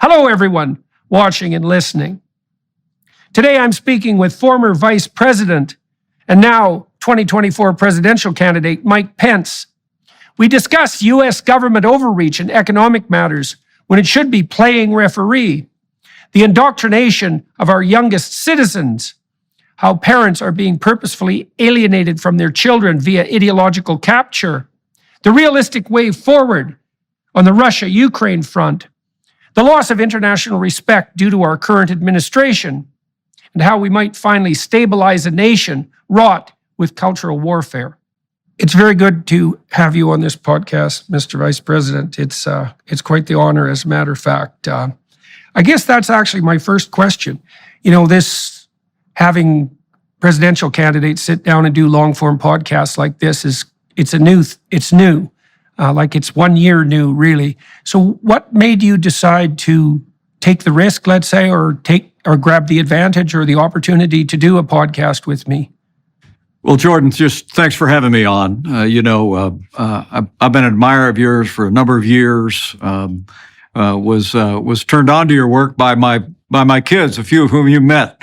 Hello, everyone watching and listening. Today, I'm speaking with former Vice President and now 2024 presidential candidate Mike Pence. We discuss U.S. government overreach in economic matters when it should be playing referee, the indoctrination of our youngest citizens, how parents are being purposefully alienated from their children via ideological capture, the realistic way forward on the Russia-Ukraine front, the loss of international respect due to our current administration, and how we might finally stabilize a nation wrought with cultural warfare. It's very good to have you on this podcast, Mr. Vice President. It's quite the honor, as a matter of fact. I guess that's actually my first question. This having presidential candidates sit down and do long-form podcasts like this it's new. Like it's 1 year new, really. So what made you decide to take the risk, let's say, or grab the advantage or the opportunity to do a podcast with me? Well, Jordan, just thanks for having me on. I've been an admirer of yours for a number of years. Was turned on to your work by my kids, a few of whom you met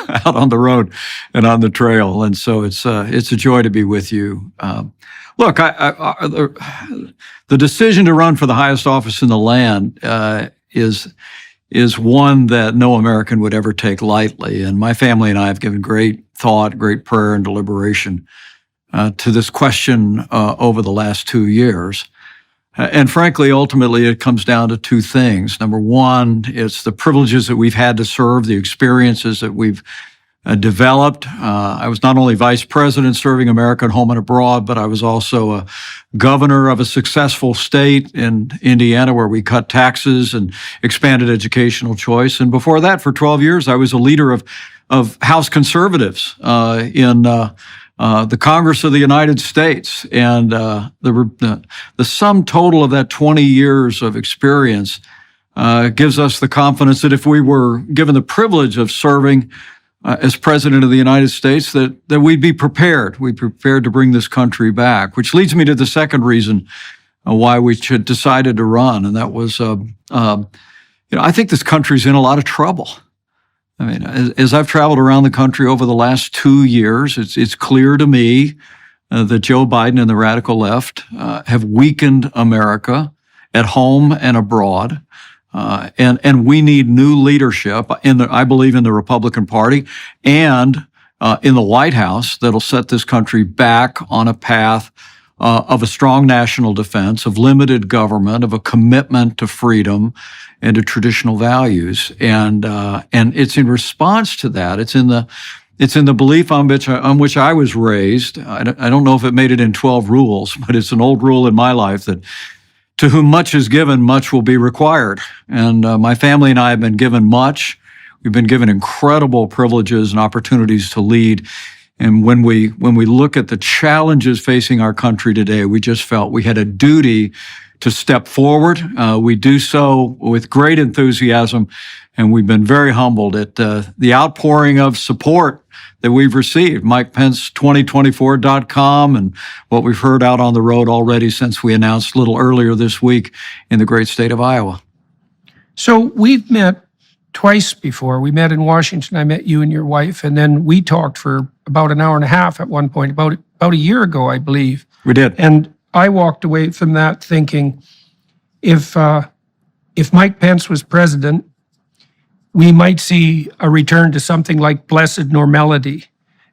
out on the road and on the trail, and so it's a joy to be with you. Look, the decision to run for the highest office in the land is one that no American would ever take lightly. And my family and I have given great thought, great prayer, and deliberation to this question over the last 2 years. And frankly, ultimately, it comes down to two things. Number one, it's the privileges that we've had to serve, the experiences that we've developed. I was not only vice president serving America at home and abroad, but I was also a governor of a successful state in Indiana where we cut taxes and expanded educational choice. And before that, for 12 years, I was a leader of House conservatives in the Congress of the United States. And the sum total of that 20 years of experience gives us the confidence that if we were given the privilege of serving as President of the United States, that we'd be prepared. We'd be prepared to bring this country back, which leads me to the second reason why we decided to run, and that was, I think this country's in a lot of trouble. I mean, as I've traveled around the country over the last 2 years, it's clear to me that Joe Biden and the radical left have weakened America at home and abroad. And we need new leadership I believe in the Republican Party and in the White House that'll set this country back on a path of a strong national defense, of limited government, of a commitment to freedom and to traditional values. And it's in response to that. It's in the belief on which I was raised. I don't know if it made it in 12 rules, but it's an old rule in my life that to whom much is given, much will be required. And my family and I have been given much. We've been given incredible privileges and opportunities to lead. And when we look at the challenges facing our country today, we just felt we had a duty to step forward. We do so with great enthusiasm, and we've been very humbled at the outpouring of support that we've received. MikePence2024.com and what we've heard out on the road already since we announced a little earlier this week in the great state of Iowa. So we've met twice before. We met in Washington. I met you and your wife, and then we talked for about an hour and a half at one point, about a year ago, I believe. We did. And I walked away from that thinking, if Mike Pence was president, we might see a return to something like blessed normality.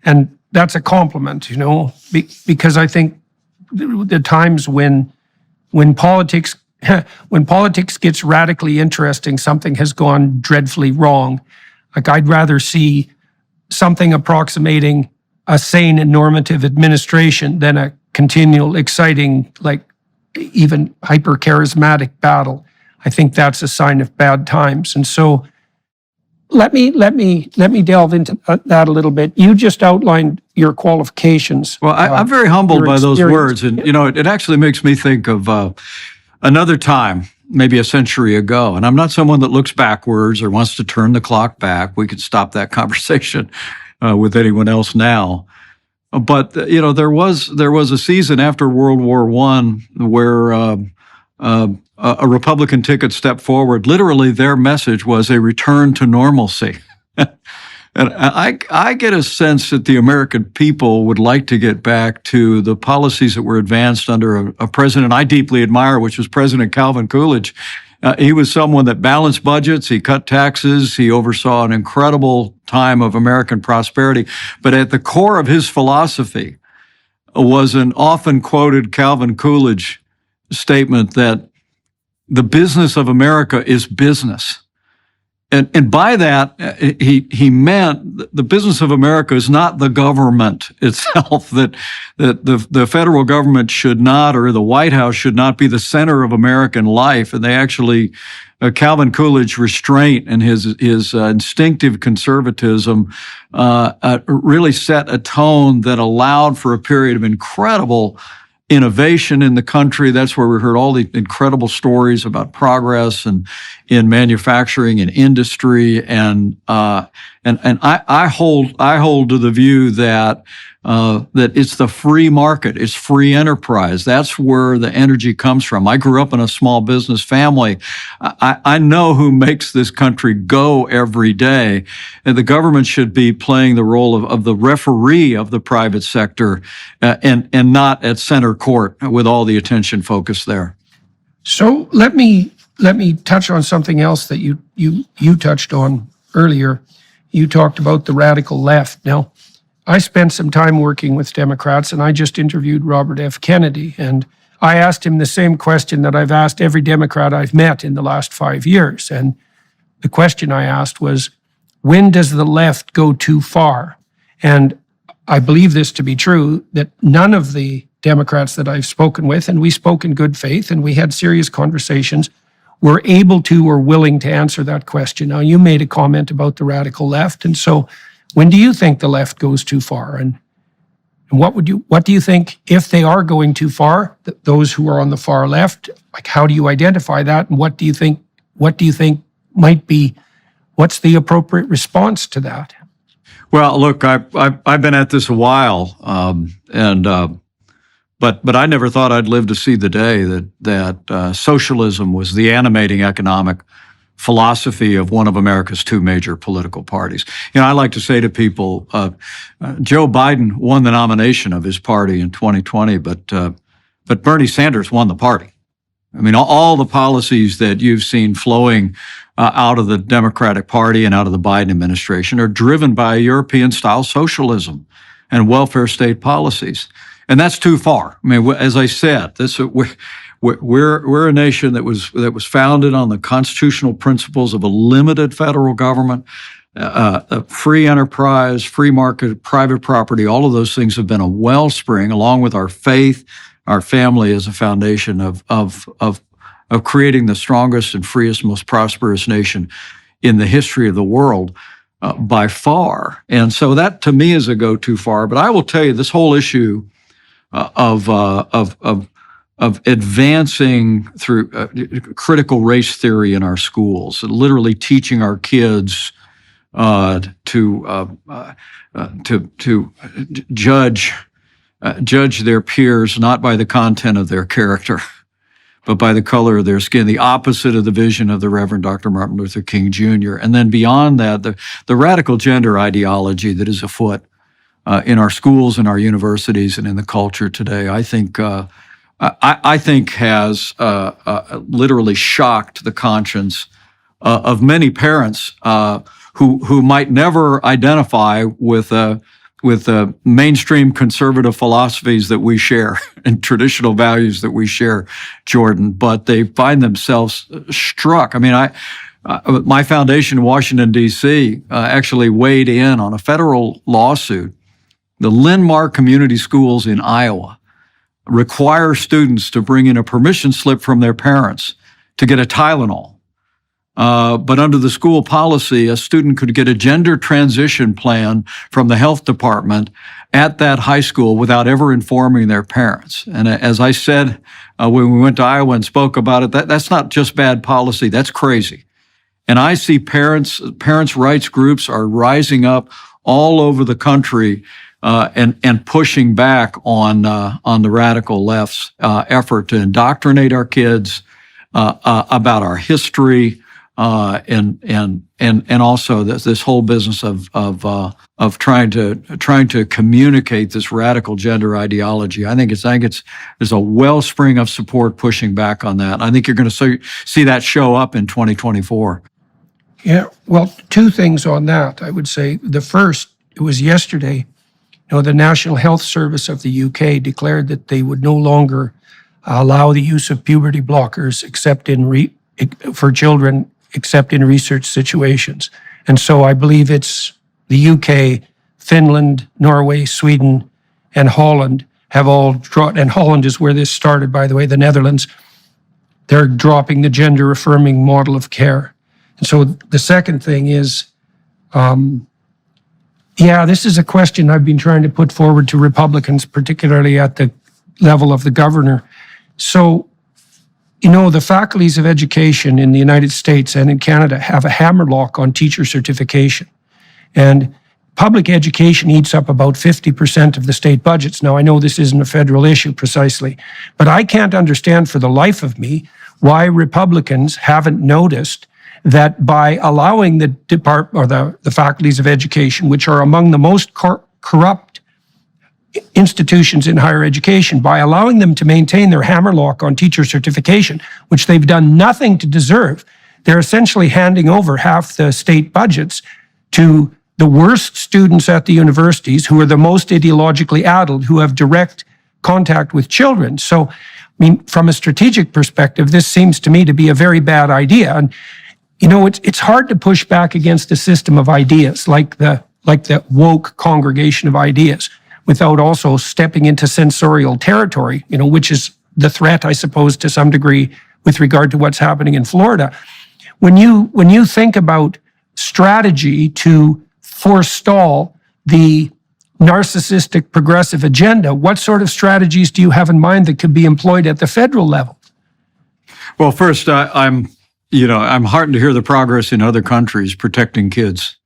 And that's a compliment, because I think the times when politics gets radically interesting, something has gone dreadfully wrong. Like, I'd rather see something approximating a sane and normative administration than a continual, exciting, like even hyper-charismatic battle. I think that's a sign of bad times. And so let me delve into that a little bit. You just outlined your qualifications. Well, I'm very humbled by those words. And, it actually makes me think of another time, maybe a century ago. And I'm not someone that looks backwards or wants to turn the clock back. We could stop that conversation with anyone else now. But, there was a season after World War I where a Republican ticket stepped forward, literally their message was a return to normalcy. And I get a sense that the American people would like to get back to the policies that were advanced under a president I deeply admire, which was President Calvin Coolidge. He was someone that balanced budgets, he cut taxes, he oversaw an incredible time of American prosperity. But at the core of his philosophy was an often quoted Calvin Coolidge statement that the business of America is business. And by that, he meant the business of America is not the government itself, that the federal government should not, or the White House should not be the center of American life. And they actually, Calvin Coolidge's restraint and his instinctive conservatism really set a tone that allowed for a period of incredible innovation in the country. That's where we heard all the incredible stories about progress and in manufacturing and industry. And I hold to the view that it's the free market, it's free enterprise. That's where the energy comes from. I grew up in a small business family. I know who makes this country go every day. And the government should be playing the role of the referee of the private sector and not at center court with all the attention focused there. So let me touch on something else that you touched on earlier. You talked about the radical left. Now, I spent some time working with Democrats, and I just interviewed Robert F. Kennedy, and I asked him the same question that I've asked every Democrat I've met in the last 5 years. And the question I asked was, when does the left go too far? And I believe this to be true, that none of the Democrats that I've spoken with, and we spoke in good faith, and we had serious conversations, were able to or willing to answer that question. Now, you made a comment about the radical left, and so when do you think the left goes too far? And what do you think, if they are going too far, those who are on the far left, like, how do you identify that? And what do you think might be, what's the appropriate response to that? Well, look, I've been at this a while, but I never thought I'd live to see the day that socialism was the animating economic philosophy of one of America's two major political parties. You know, I like to say to people, Joe Biden won the nomination of his party in 2020, but Bernie Sanders won the party. I mean, all the policies that you've seen flowing out of the Democratic Party and out of the Biden administration are driven by European-style socialism and welfare state policies. And that's too far. I mean, as I said, we're a nation that was founded on the constitutional principles of a limited federal government, a free enterprise, free market, private property. All of those things have been a wellspring, along with our faith, our family, as a foundation of creating the strongest and freest, most prosperous nation in the history of the world by far. And so that, to me, is a go too far. But I will tell you, this whole issue of advancing through critical race theory in our schools, literally teaching our kids to judge their peers not by the content of their character, but by the color of their skin, the opposite of the vision of the Reverend Dr. Martin Luther King Jr. And then beyond that, the radical gender ideology that is afoot in our schools and our universities and in the culture today, I think has literally shocked the conscience of many parents who might never identify with mainstream conservative philosophies that we share and traditional values that we share, Jordan, but they find themselves struck. I mean, my foundation in Washington, D.C. Actually weighed in on a federal lawsuit. The Linn-Mar Community Schools in Iowa require students to bring in a permission slip from their parents to get a Tylenol. But under the school policy, a student could get a gender transition plan from the health department at that high school without ever informing their parents. And as I said when we went to Iowa and spoke about it, that's not just bad policy, that's crazy. And I see parents' rights groups are rising up all over the country and pushing back on the radical left's effort to indoctrinate our kids, about our history, and also this whole business of trying to communicate this radical gender ideology. I think there's a wellspring of support pushing back on that. I think you're going to see that show up in 2024. Yeah, well, two things on that. I would say the first, it was yesterday, the National Health Service of the UK declared that they would no longer allow the use of puberty blockers for children except in research situations. And so I believe it's the UK, Finland, Norway, Sweden, and Holland have all dropped, and Holland is where this started, by the way, the Netherlands. They're dropping the gender-affirming model of care. And so the second thing is, this is a question I've been trying to put forward to Republicans, particularly at the level of the governor. So, the faculties of education in the United States and in Canada have a hammerlock on teacher certification. And public education eats up about 50% of the state budgets. Now, I know this isn't a federal issue precisely, but I can't understand for the life of me why Republicans haven't noticed that by allowing the the faculties of education, which are among the most corrupt institutions in higher education, by allowing them to maintain their hammerlock on teacher certification, which they've done nothing to deserve, they're essentially handing over half the state budgets to the worst students at the universities, who are the most ideologically addled, who have direct contact with children. So, from a strategic perspective, this seems to me to be a very bad idea. And it's hard to push back against a system of ideas like the woke congregation of ideas without also stepping into censorial territory, which is the threat, I suppose, to some degree with regard to what's happening in Florida. When you think about strategy to forestall the narcissistic progressive agenda, what sort of strategies do you have in mind that could be employed at the federal level? Well, first, I'm heartened to hear the progress in other countries protecting kids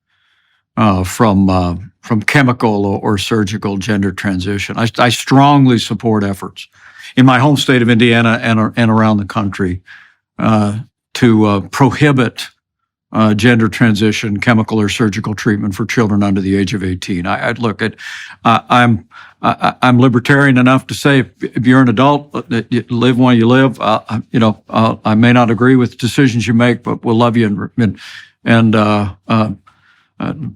from chemical or surgical gender transition. I strongly support efforts in my home state of Indiana and around the country to prohibit gender transition, chemical or surgical treatment for children under the age of 18. I'm libertarian enough to say if you're an adult, live while you live. I may not agree with decisions you make, but we'll love you and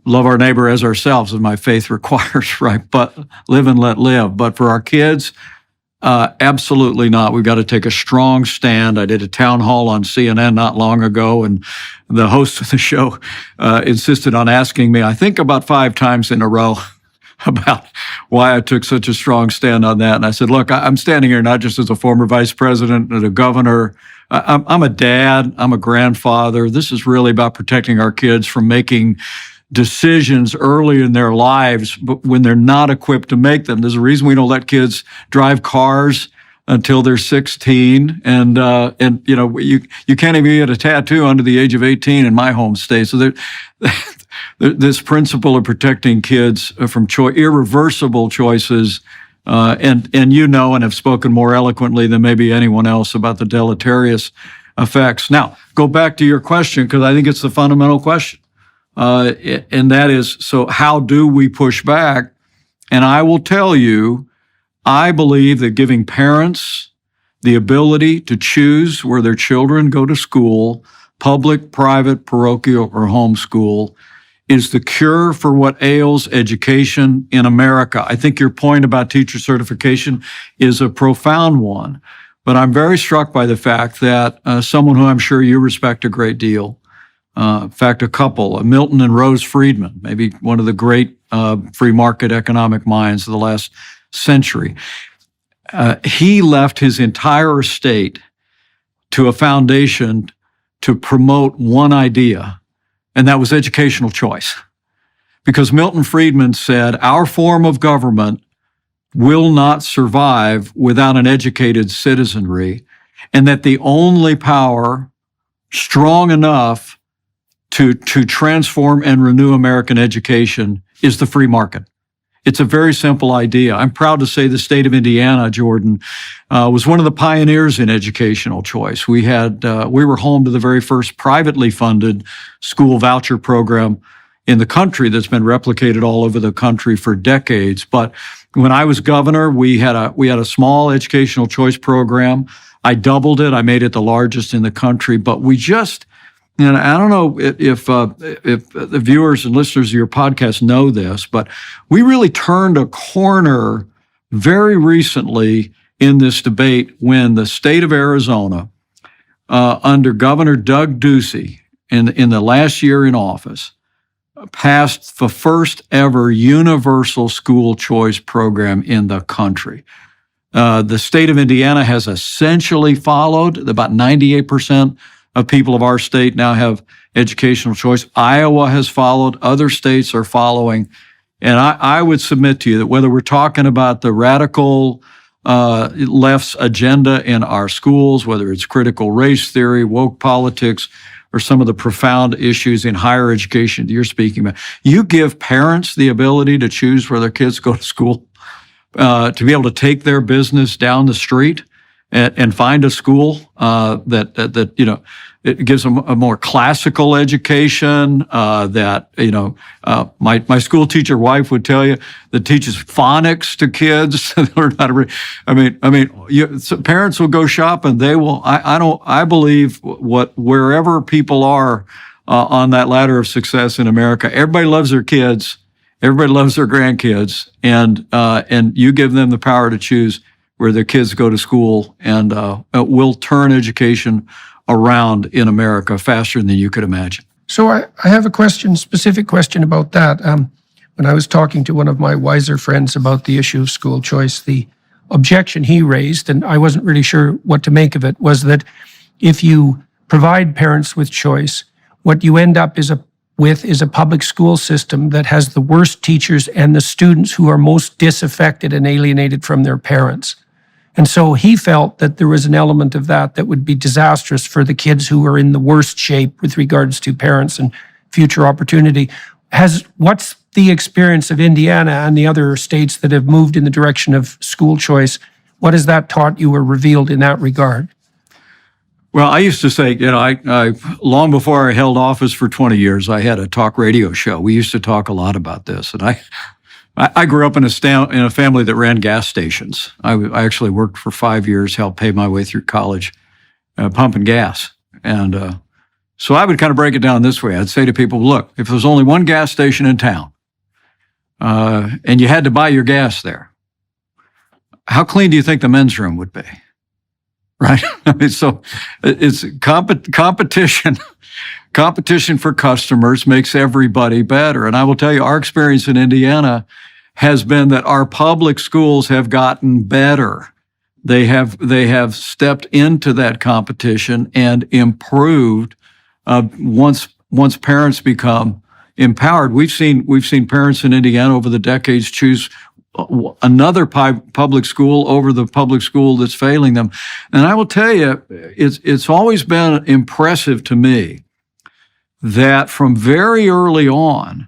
love our neighbor as ourselves, as my faith requires, right? But live and let live. But for our kids, absolutely not. We've got to take a strong stand. I did a town hall on CNN not long ago, and the host of the show insisted on asking me, I think about 5 times in a row, about why I took such a strong stand on that. And I said, look, I'm standing here not just as a former vice president and a governor. I'm a dad. I'm a grandfather. This is really about protecting our kids from making decisions early in their lives, but when they're not equipped to make them. There's a reason we don't let kids drive cars until they're 16, and you can't even get a tattoo under the age of 18 in my home state. So this principle of protecting kids from irreversible choices, and and have spoken more eloquently than maybe anyone else about the deleterious effects. Now, go back to your question, because I think it's the fundamental question. And that is, so how do we push back? And I will tell you, I believe that giving parents the ability to choose where their children go to school, public, private, parochial, or homeschool, is the cure for what ails education in America. I think your point about teacher certification is a profound one, but I'm very struck by the fact that someone who I'm sure you respect a great deal, in fact, a couple, Milton and Rose Friedman, maybe one of the great free market economic minds of the last century. He left his entire estate to a foundation to promote one idea, and that was educational choice. Because Milton Friedman said, our form of government will not survive without an educated citizenry, and that the only power strong enough to transform and renew American education is the free market. It's a very simple idea. I'm proud to say the state of Indiana, Jordan, was one of the pioneers in educational choice. We were home to the very first privately funded school voucher program in the country that's been replicated all over the country for decades. But when I was governor, we had a small educational choice program. I doubled it. I made it the largest in the country. But we just, and I don't know if the viewers and listeners of your podcast know this, but we really turned a corner very recently in this debate when the state of Arizona, under Governor Doug Ducey, in the last year in office, passed the first ever universal school choice program in the country. The state of Indiana has essentially followed. About 98% of people of our state now have educational choice. Iowa has followed. Other states are following. And I would submit to you that whether we're talking about the radical left's agenda in our schools, whether it's critical race theory, woke politics, or some of the profound issues in higher education that you're speaking about, you give parents the ability to choose where their kids go to school, to be able to take their business down the street and find a school that it gives them a more classical education, my school teacher wife would tell you, that teaches phonics to kids. Learn how to read. So parents will go shopping. They will. I believe wherever people are on that ladder of success in America, everybody loves their kids. Everybody loves their grandkids, and you give them the power to choose where their kids go to school, and we'll turn education around in America faster than you could imagine. So I have a specific question about that. When I was talking to one of my wiser friends about the issue of school choice, the objection he raised, and I wasn't really sure what to make of it, was that if you provide parents with choice, what you end up is a public school system that has the worst teachers and the students who are most disaffected and alienated from their parents. And so he felt that there was an element of that would be disastrous for the kids who are in the worst shape with regards to parents and future opportunity. What's the experience of Indiana and the other states that have moved in the direction of school choice? What has that taught you or revealed in that regard? Well, I used to say, I long before I held office for 20 years, I had a talk radio show. We used to talk a lot about this, and I grew up in a family that ran gas stations. I actually worked for 5 years, helped pay my way through college, pumping gas. And so I would kind of break it down this way. I'd say to people, look, if there's only one gas station in town, and you had to buy your gas there, how clean do you think the men's room would be? Right? So it's competition. Competition for customers makes everybody better. And I will tell you, our experience in Indiana has been that our public schools have gotten better. They have stepped into that competition and improved once parents become empowered. We've seen parents in Indiana over the decades choose another public school over the public school that's failing them. And I will tell you, it's always been impressive to me that from very early on,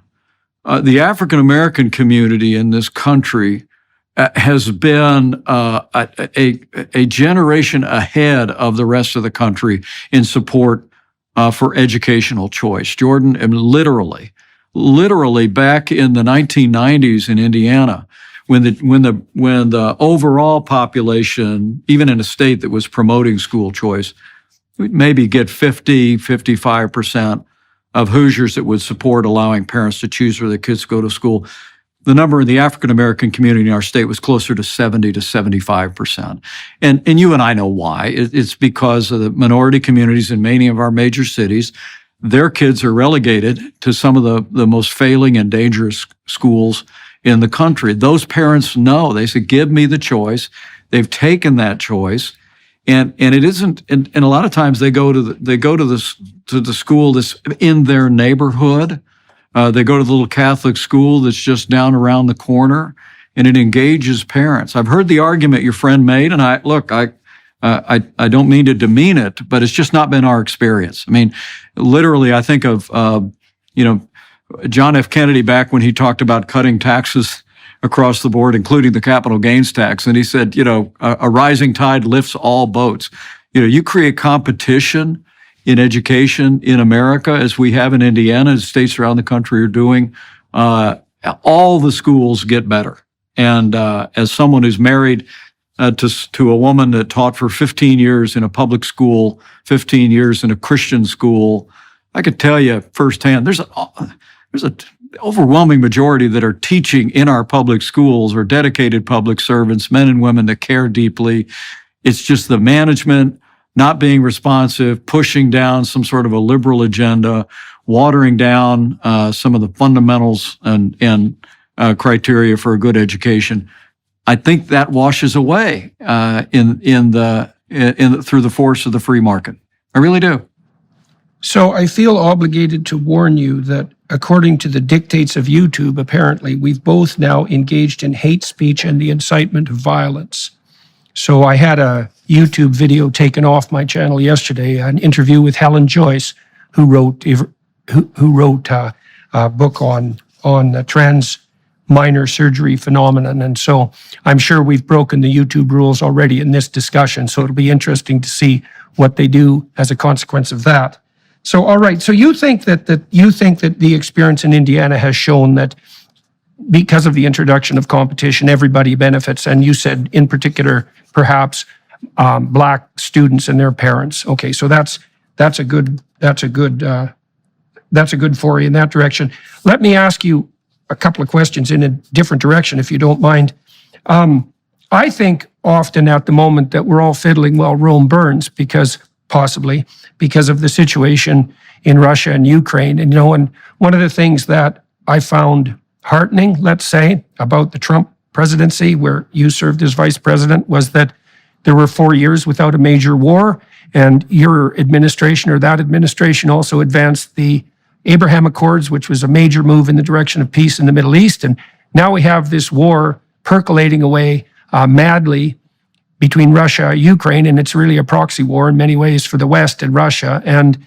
the African American community in this country has been a generation ahead of the rest of the country in support for educational choice. Jordan, and literally back in the 1990s in Indiana, when the overall population, even in a state that was promoting school choice, we'd maybe get 55% of Hoosiers that would support allowing parents to choose where their kids go to school. The number in the African American community in our state was closer to 70 to 75%. And you and I know why. It's because of the minority communities in many of our major cities. Their kids are relegated to some of the most failing and dangerous schools in the country. Those parents know. They say, give me the choice. They've taken that choice. And it isn't, and a lot of times they go to the school that's in their neighborhood. They go to the little Catholic school that's just down around the corner, and it engages parents. I've heard the argument your friend made, and I don't mean to demean it, but it's just not been our experience. I mean, literally, I think of John F. Kennedy back when he talked about cutting taxes across the board, including the capital gains tax. And he said, a rising tide lifts all boats. You create competition in education in America, as we have in Indiana, as states around the country are doing, all the schools get better. And as someone who's married to a woman that taught for 15 years in a public school, 15 years in a Christian school, I could tell you firsthand, there's an overwhelming majority that are teaching in our public schools are dedicated public servants, men and women that care deeply. It's just the management not being responsive, pushing down some sort of a liberal agenda, watering down some of the fundamentals and criteria for a good education. I think that washes away through the force of the free market. I really do. So I feel obligated to warn you that according to the dictates of YouTube, apparently, we've both now engaged in hate speech and the incitement of violence. So I had a YouTube video taken off my channel yesterday, an interview with Helen Joyce, who wrote a book on the trans minor surgery phenomenon. And so I'm sure we've broken the YouTube rules already in this discussion. So it'll be interesting to see what they do as a consequence of that. So, all right. So you think that the experience in Indiana has shown that because of the introduction of competition, everybody benefits. And you said in particular, perhaps Black students and their parents. Okay. So that's a good foray in that direction. Let me ask you a couple of questions in a different direction, if you don't mind. I think often at the moment that we're all fiddling while Rome burns, possibly because of the situation in Russia and Ukraine. And, and one of the things that I found heartening, let's say, about the Trump presidency, where you served as vice president, was that there were 4 years without a major war. And your administration, or that administration, also advanced the Abraham Accords, which was a major move in the direction of peace in the Middle East. And now we have this war percolating away madly between Russia and Ukraine, and it's really a proxy war in many ways for the West and Russia. And,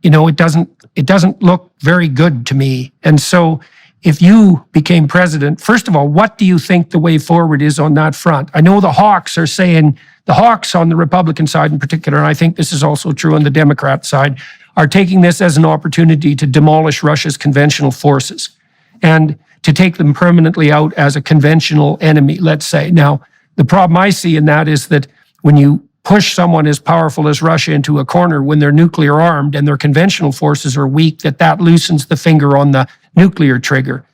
it doesn't look very good to me. And so if you became president, first of all, what do you think the way forward is on that front? I know the hawks are saying, the hawks on the Republican side in particular, and I think this is also true on the Democrat side, are taking this as an opportunity to demolish Russia's conventional forces and to take them permanently out as a conventional enemy, let's say. Now, the problem I see in that is that when you push someone as powerful as Russia into a corner when they're nuclear armed and their conventional forces are weak, that loosens the finger on the nuclear trigger.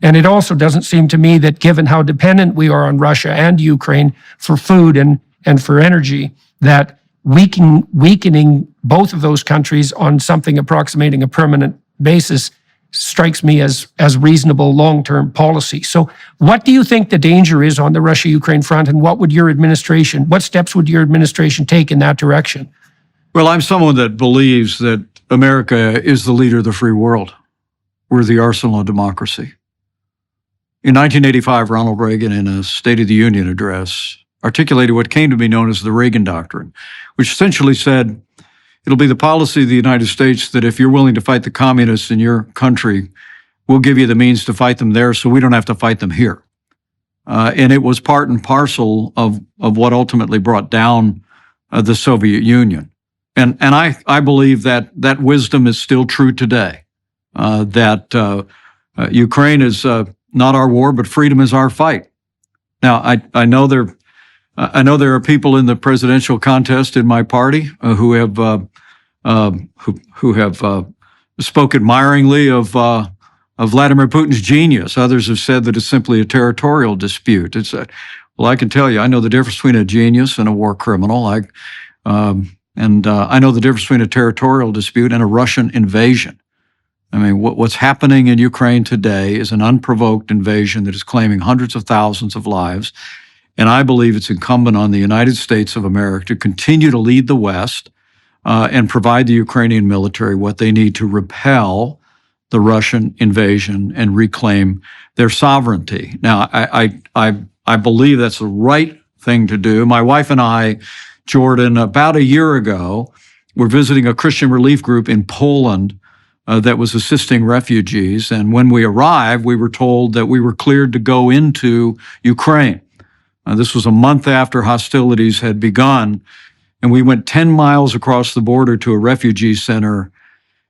And it also doesn't seem to me that given how dependent we are on Russia and Ukraine for food and for energy, that weakening both of those countries on something approximating a permanent basis strikes me as reasonable long-term policy. So what do you think the danger is on the Russia-Ukraine front, and what steps would your administration take in that direction? Well, I'm someone that believes that America is the leader of the free world. We're the arsenal of democracy. In 1985, Ronald Reagan, in a State of the Union address, articulated what came to be known as the Reagan Doctrine, which essentially said, it'll be the policy of the United States that if you're willing to fight the communists in your country, we'll give you the means to fight them there so we don't have to fight them here. And it was part and parcel of what ultimately brought down the Soviet Union. And I believe that wisdom is still true today, that Ukraine is not our war, but freedom is our fight. Now, I know there are people in the presidential contest in my party who have spoke admiringly of Vladimir Putin's genius. Others have said that it's simply a territorial dispute. Well, I can tell you, I know the difference between a genius and a war criminal. I know the difference between a territorial dispute and a Russian invasion. I mean, what's happening in Ukraine today is an unprovoked invasion that is claiming hundreds of thousands of lives. And I believe it's incumbent on the United States of America to continue to lead the West and provide the Ukrainian military what they need to repel the Russian invasion and reclaim their sovereignty. Now, I believe that's the right thing to do. My wife and I, Jordan, about a year ago, were visiting a Christian relief group in Poland that was assisting refugees. And when we arrived, we were told that we were cleared to go into Ukraine. This was a month after hostilities had begun, and we went 10 miles across the border to a refugee center.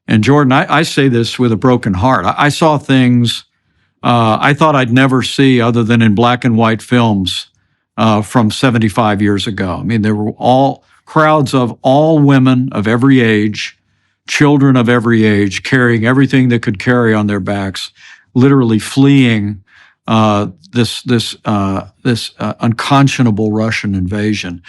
And Jordan, I say this with a broken heart. I saw things I thought I'd never see other than in black and white films from 75 years ago. I mean, there were all crowds of all women of every age, children of every age, carrying everything they could carry on their backs, literally fleeing this unconscionable Russian invasion.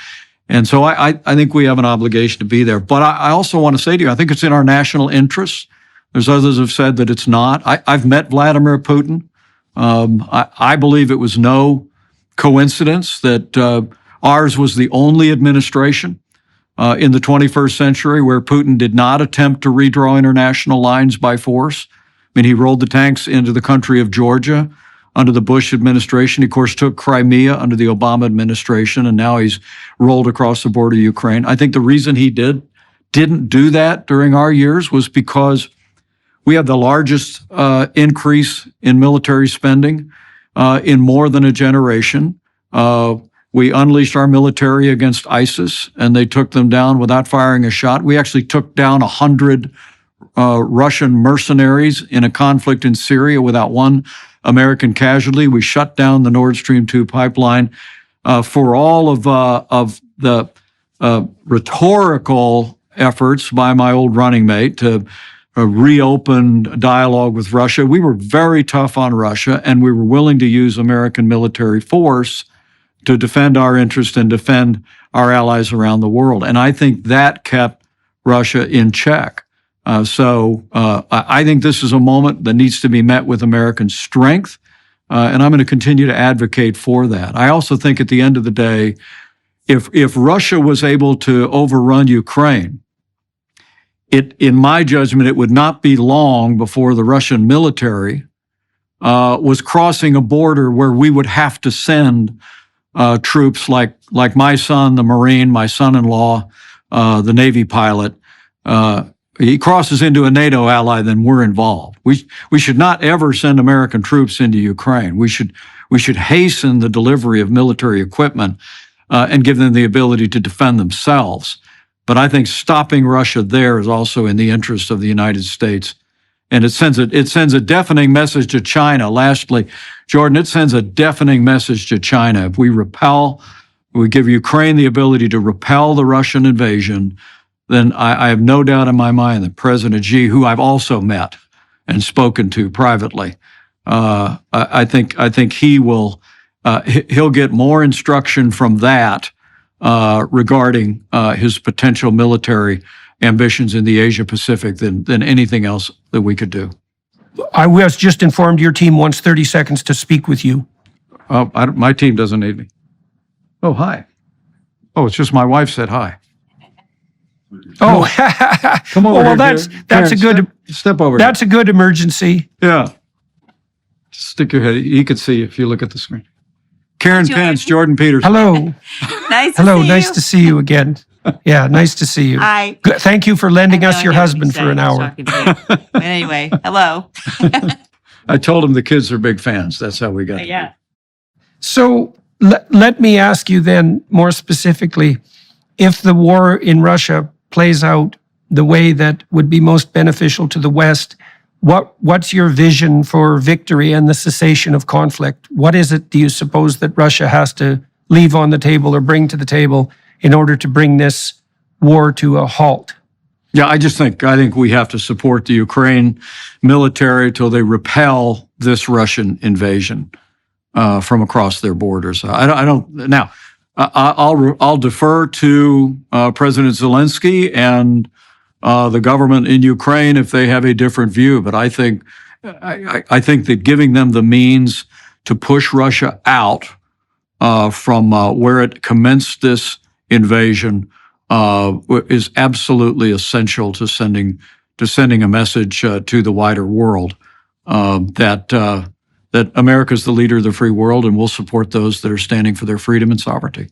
And so I think we have an obligation to be there. But I also want to say to you, I think it's in our national interest. There's others who have said that it's not. I've met Vladimir Putin. I believe it was no coincidence that ours was the only administration in the 21st century where Putin did not attempt to redraw international lines by force. I mean, he rolled the tanks into the country of Georgia under the Bush administration. He, of course, took Crimea under the Obama administration, and now he's rolled across the border of Ukraine. I think the reason he didn't do that during our years was because we had the largest increase in military spending in more than a generation. We unleashed our military against ISIS, and they took them down without firing a shot. We actually took down 100 Russian mercenaries in a conflict in Syria without one American casualty. We shut down the Nord Stream 2 pipeline. For all of the rhetorical efforts by my old running mate to reopen dialogue with Russia, we were very tough on Russia, and we were willing to use American military force to defend our interest and defend our allies around the world. And I think that kept Russia in check. So I think this is a moment that needs to be met with American strength, and I'm going to continue to advocate for that. I also think at the end of the day, if Russia was able to overrun Ukraine, in my judgment, it would not be long before the Russian military was crossing a border where we would have to send troops like my son, the Marine, my son-in-law, the Navy pilot. He crosses into a NATO ally, then we're involved. We should not ever send American troops into Ukraine. We should hasten the delivery of military equipment and give them the ability to defend themselves. But I think stopping Russia there is also in the interest of the United States. And it sends a deafening message to China. Lastly, Jordan, it sends a deafening message to China. If we give Ukraine the ability to repel the Russian invasion, then I have no doubt in my mind that President Xi, who I've also met and spoken to privately, I think he'll get more instruction from that regarding his potential military ambitions in the Asia Pacific than anything else that we could do. I was just informed your team wants 30 seconds to speak with you. My team doesn't need me. Oh, hi. Oh, it's just my wife said hi. Oh, come over. Well, that's Karen, a good step over. That's a good emergency. Yeah. Stick your head. He could see if you look at the screen. Karen Pence, Jordan Peterson. Hello. Nice to see you again. Yeah, nice to see you. Hi. Thank you for lending us your husband for an hour. But anyway, hello. I told him the kids are big fans. That's how we got. Yeah. So let me ask you then more specifically, if the war in Russia plays out the way that would be most beneficial to the West, what's your vision for victory and the cessation of conflict? What is it, do you suppose, that Russia has to leave on the table or bring to the table in order to bring this war to a halt? Yeah, I think we have to support the Ukraine military till they repel this Russian invasion from across their borders. I'll defer to President Zelensky and the government in Ukraine if they have a different view. But I think that giving them the means to push Russia out from where it commenced this invasion is absolutely essential to sending a message to the wider world that America's the leader of the free world, and we'll support those that are standing for their freedom and sovereignty.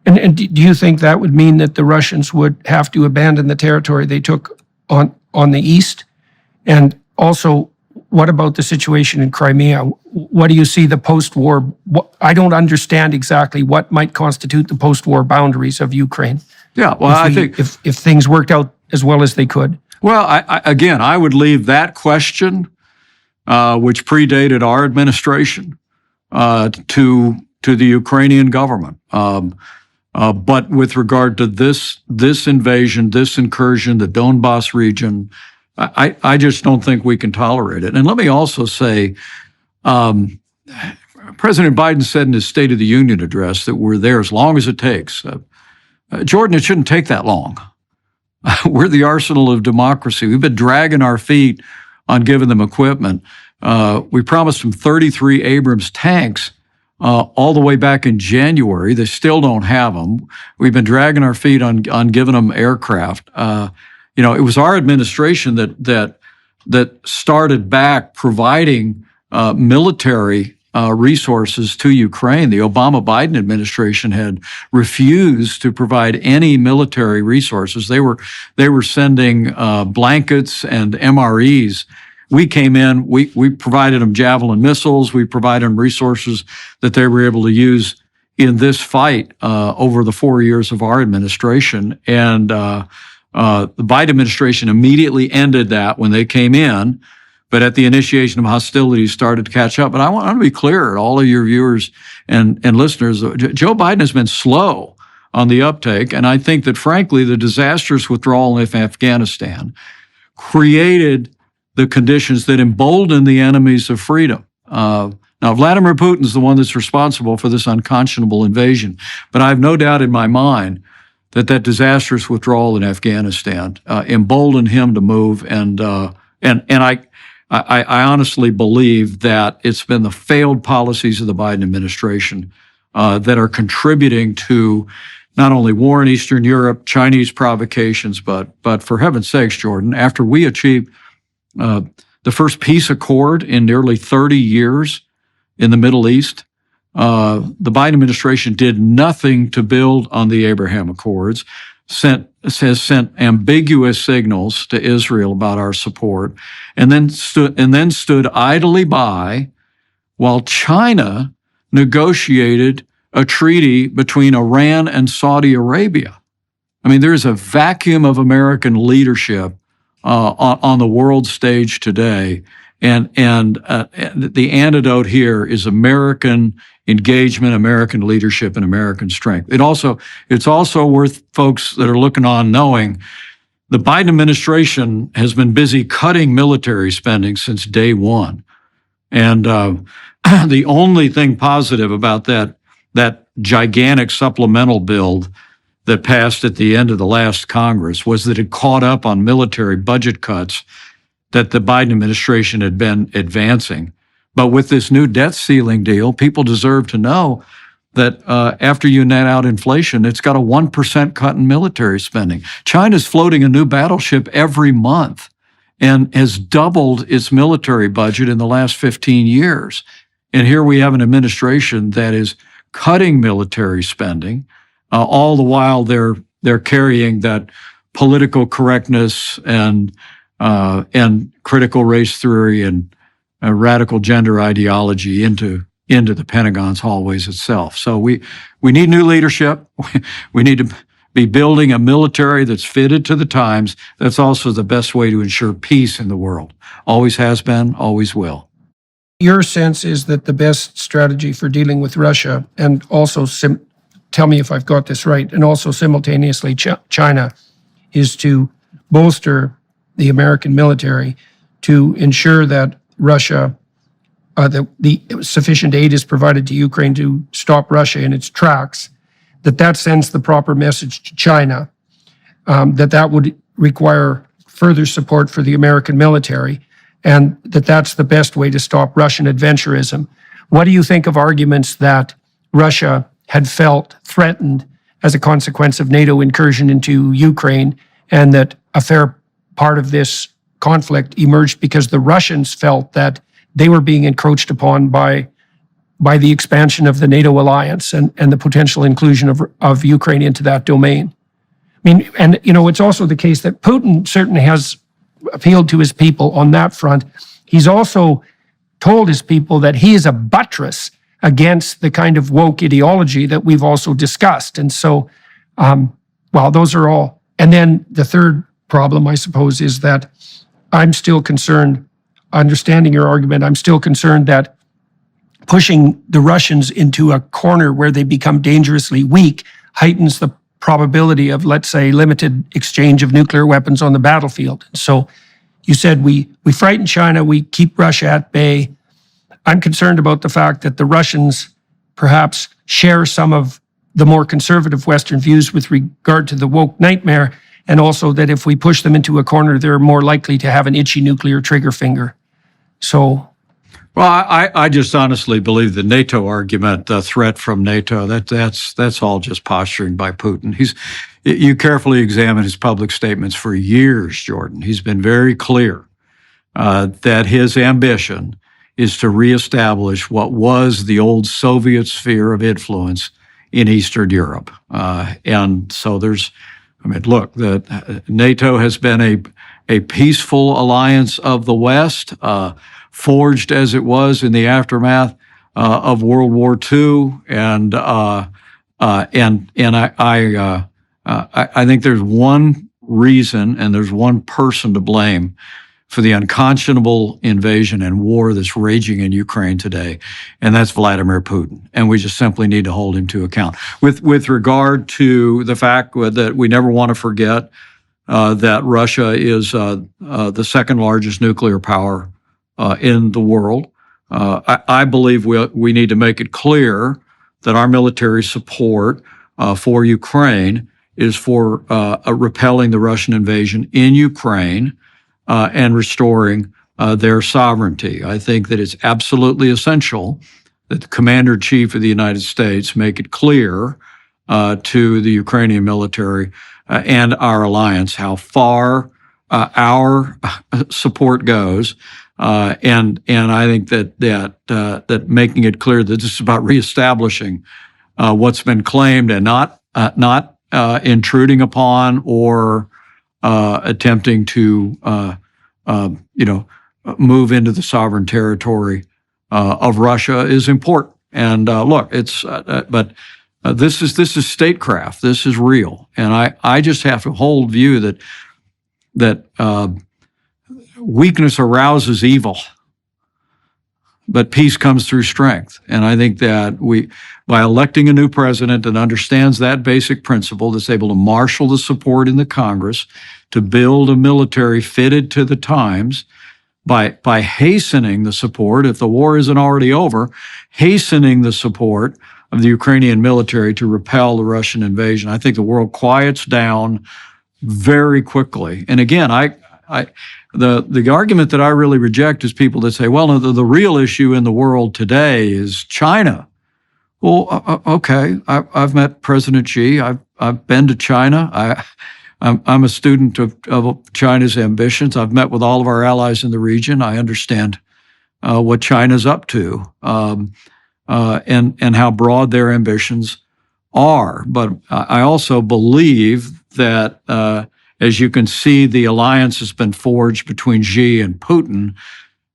And do you think that would mean that the Russians would have to abandon the territory they took on the east And also, what about the situation in Crimea? What do you see the post-war? I don't understand exactly what might constitute the post-war boundaries of Ukraine. Yeah, well, I think if things worked out as well as they could. Well, I would leave that question, which predated our administration, to the Ukrainian government. But with regard to this invasion, this incursion, the Donbass region, I just don't think we can tolerate it. And let me also say, President Biden said in his State of the Union address that we're there as long as it takes. Jordan, it shouldn't take that long. We're the arsenal of democracy. We've been dragging our feet on giving them equipment. We promised them 33 Abrams tanks all the way back in January. They still don't have them. We've been dragging our feet on giving them aircraft. It was our administration that started back providing military resources to Ukraine. The Obama-Biden administration had refused to provide any military resources. They were sending blankets and MREs. We came in, we provided them Javelin missiles, we provided them resources that they were able to use in this fight over the 4 years of our administration. And the Biden administration immediately ended that when they came in. But at the initiation of hostilities started to catch up. But I want to be clear to all of your viewers and listeners, Joe Biden has been slow on the uptake. And I think that, frankly, the disastrous withdrawal in Afghanistan created the conditions that emboldened the enemies of freedom. Now, Vladimir Putin's the one that's responsible for this unconscionable invasion. But I have no doubt in my mind that disastrous withdrawal in Afghanistan emboldened him to move. And I honestly believe that it's been the failed policies of the Biden administration that are contributing to not only war in Eastern Europe, Chinese provocations, but for heaven's sakes, Jordan, after we achieved the first peace accord in nearly 30 years in the Middle East, the Biden administration did nothing to build on the Abraham Accords, has sent ambiguous signals to Israel about our support, and then stood idly by while China negotiated a treaty between Iran and Saudi Arabia. I mean, there is a vacuum of American leadership on the world stage today, and the antidote here is American engagement, American leadership, and American strength. It's also worth folks that are looking on knowing the Biden administration has been busy cutting military spending since day one. And the only thing positive about that gigantic supplemental bill that passed at the end of the last Congress was that it caught up on military budget cuts that the Biden administration had been advancing. But with this new debt ceiling deal, people deserve to know that after you net out inflation, it's got a 1% cut in military spending. China's floating a new battleship every month and has doubled its military budget in the last 15 years. And here we have an administration that is cutting military spending, all the while they're carrying that political correctness and critical race theory and radical gender ideology into the Pentagon's hallways itself. So we need new leadership. We need to be building a military that's fitted to the times. That's also the best way to ensure peace in the world. Always has been, always will. Your sense is that the best strategy for dealing with Russia, and also, tell me if I've got this right, and also simultaneously China, is to bolster the American military to ensure that Russia, the sufficient aid is provided to Ukraine to stop Russia in its tracks, that sends the proper message to China, that would require further support for the American military, and that's the best way to stop Russian adventurism. What do you think of arguments that Russia had felt threatened as a consequence of NATO incursion into Ukraine, and that a fair part of this conflict emerged because the Russians felt that they were being encroached upon by the expansion of the NATO alliance and the potential inclusion of Ukraine into that domain? I mean, and it's also the case that Putin certainly has appealed to his people on that front. He's also told his people that he is a buttress against the kind of woke ideology that we've also discussed. And so, well, those are all. And then the third problem, I suppose, is that I'm still concerned, understanding your argument, I'm still concerned that pushing the Russians into a corner where they become dangerously weak heightens the probability of, let's say, limited exchange of nuclear weapons on the battlefield. So you said we frighten China, we keep Russia at bay. I'm concerned about the fact that the Russians perhaps share some of the more conservative Western views with regard to the woke nightmare, and also that if we push them into a corner, they're more likely to have an itchy nuclear trigger finger. So, well, I just honestly believe the NATO argument, the threat from NATO, that's all just posturing by Putin. You carefully examine his public statements for years, Jordan. He's been very clear that his ambition is to reestablish what was the old Soviet sphere of influence in Eastern Europe. And so look, NATO has been a peaceful alliance of the West, forged as it was in the aftermath of World War II, and I think there's one reason and there's one person to blame for the unconscionable invasion and war that's raging in Ukraine today, and that's Vladimir Putin. And we just simply need to hold him to account. With regard to the fact that we never want to forget that Russia is the second largest nuclear power in the world, I believe we need to make it clear that our military support for Ukraine is for repelling the Russian invasion in Ukraine and restoring their sovereignty. I think that it's absolutely essential that the Commander-in-Chief of the United States make it clear to the Ukrainian military and our alliance how far our support goes. And I think that making it clear that this is about reestablishing what's been claimed and not intruding upon or attempting to move into the sovereign territory of Russia is important. And look, but this is statecraft. This is real, and I just have to hold view that weakness arouses evil, but peace comes through strength. And I think that by electing a new president that understands that basic principle, that's able to marshal the support in the Congress to build a military fitted to the times, by hastening the support, if the war isn't already over, hastening the support of the Ukrainian military to repel the Russian invasion, I think the world quiets down very quickly. And again, the argument that I really reject is people that say, well, no, the real issue in the world today is China. Well, okay, I've met President Xi. I've been to China. I'm a student of China's ambitions. I've met with all of our allies in the region. I understand what China's up to and how broad their ambitions are. But I also believe that, as you can see, the alliance has been forged between Xi and Putin.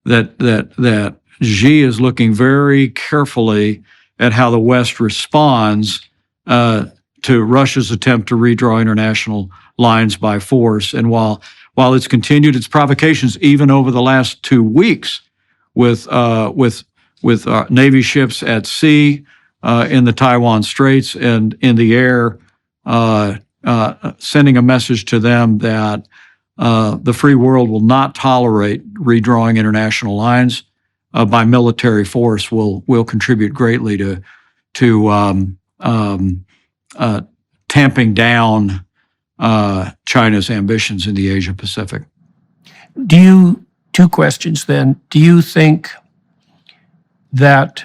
That Xi is looking very carefully at how the West responds to Russia's attempt to redraw international lines by force. And while it's continued its provocations even over the last 2 weeks with Navy ships at sea in the Taiwan Straits and in the air, sending a message to them that the free world will not tolerate redrawing international lines by military force will contribute greatly to tamping down China's ambitions in the Asia Pacific. Two questions then. Do you think that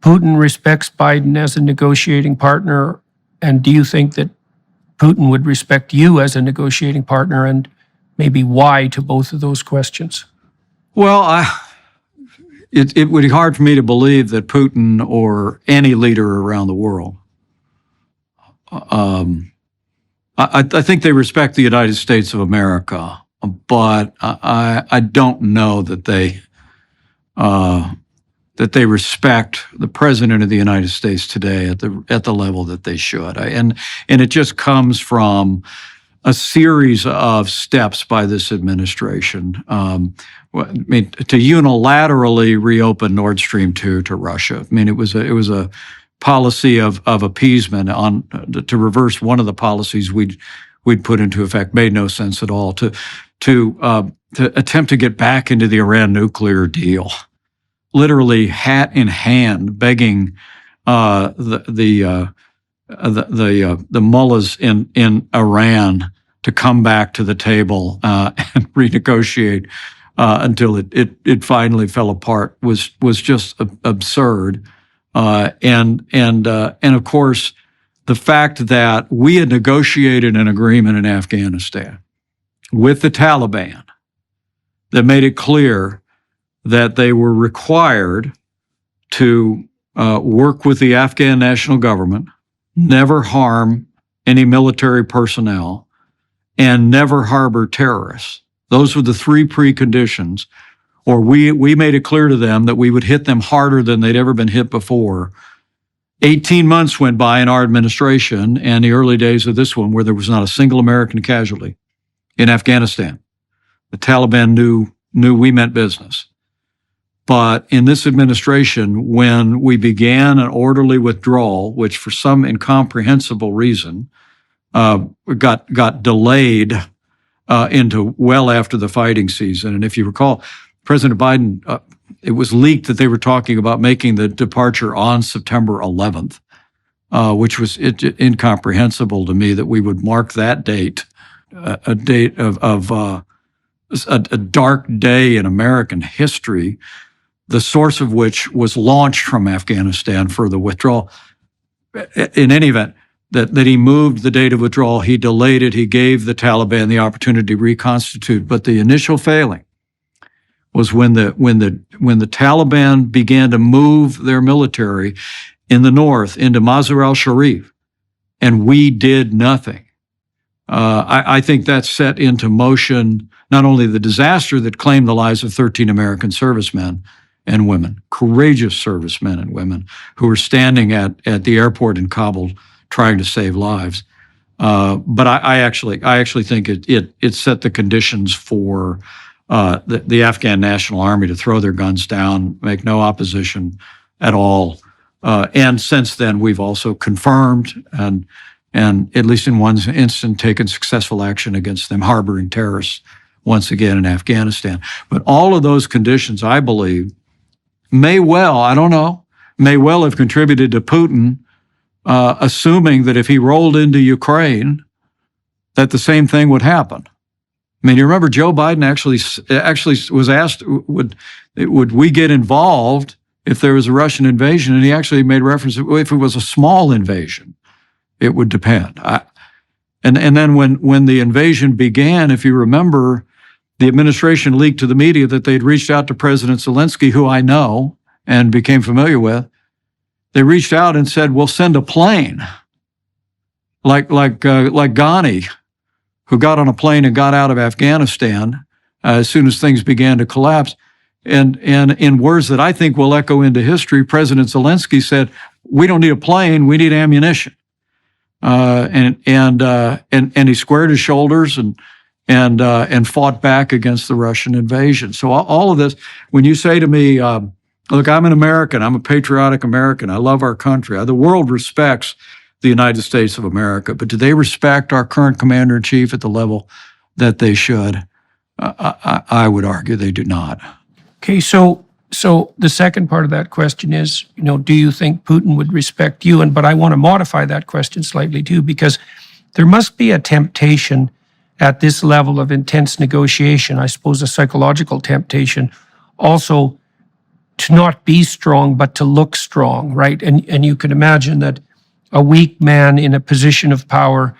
Putin respects Biden as a negotiating partner, and do you think that Putin would respect you as a negotiating partner, and maybe why to both of those questions? Well, it would be hard for me to believe that Putin or any leader around the world, I think they respect the United States of America but I don't know that they respect the president of the United States today at the level that they should. And it just comes from a series of steps by this administration. To unilaterally reopen Nord Stream 2 to Russia. I mean, it was a policy of appeasement to reverse one of the policies we'd put into effect. Made no sense at all. To attempt to get back into the Iran nuclear deal, literally hat in hand, begging the mullahs in Iran to come back to the table and renegotiate until it finally fell apart was just absurd. And of course, the fact that we had negotiated an agreement in Afghanistan with the Taliban that made it clear that they were required to work with the Afghan national government, never harm any military personnel, and never harbor terrorists. Those were the three preconditions, or we made it clear to them that we would hit them harder than they'd ever been hit before. 18 months went by in our administration and the early days of this one where there was not a single American casualty in Afghanistan. The Taliban knew we meant business. But in this administration, when we began an orderly withdrawal, which for some incomprehensible reason got delayed into well after the fighting season. And if you recall, President Biden, it was leaked that they were talking about making the departure on September 11th, which was incomprehensible to me that we would mark that date, a date of a dark day in American history, the source of which was launched from Afghanistan for the withdrawal. In any event, that he moved the date of withdrawal, he delayed it, he gave the Taliban the opportunity to reconstitute. But the initial failing was when the Taliban began to move their military in the north into Mazar al-Sharif, and we did nothing. I think that set into motion not only the disaster that claimed the lives of 13 American servicemen and women, courageous servicemen and women who were standing at the airport in Kabul trying to save lives, but I actually think it set the conditions for the Afghan National Army to throw their guns down, make no opposition at all. And since then, we've also confirmed and at least in one instance, taken successful action against them harboring terrorists once again in Afghanistan. But all of those conditions, I believe, may well have contributed to Putin assuming that if he rolled into Ukraine, that the same thing would happen. I mean, you remember Joe Biden actually was asked, would we get involved if there was a Russian invasion? And he actually made reference to, if it was a small invasion, it would depend. And then when the invasion began, if you remember, the administration leaked to the media that they'd reached out to President Zelensky, who I know and became familiar with. They reached out and said, "We'll send a plane," like Ghani, who got on a plane and got out of Afghanistan as soon as things began to collapse. And in words that I think will echo into history, President Zelensky said, "We don't need a plane; we need ammunition." And he squared his shoulders and fought back against the Russian invasion. So all of this, when you say to me, look, I'm an American, I'm a patriotic American, I love our country. The world respects the United States of America, but do they respect our current commander-in-chief at the level that they should? I would argue they do not. Okay, so the second part of that question is, do you think Putin would respect you? But I want to modify that question slightly too, because there must be a temptation at this level of intense negotiation, I suppose a psychological temptation, also to not be strong, but to look strong, right? And you can imagine that a weak man in a position of power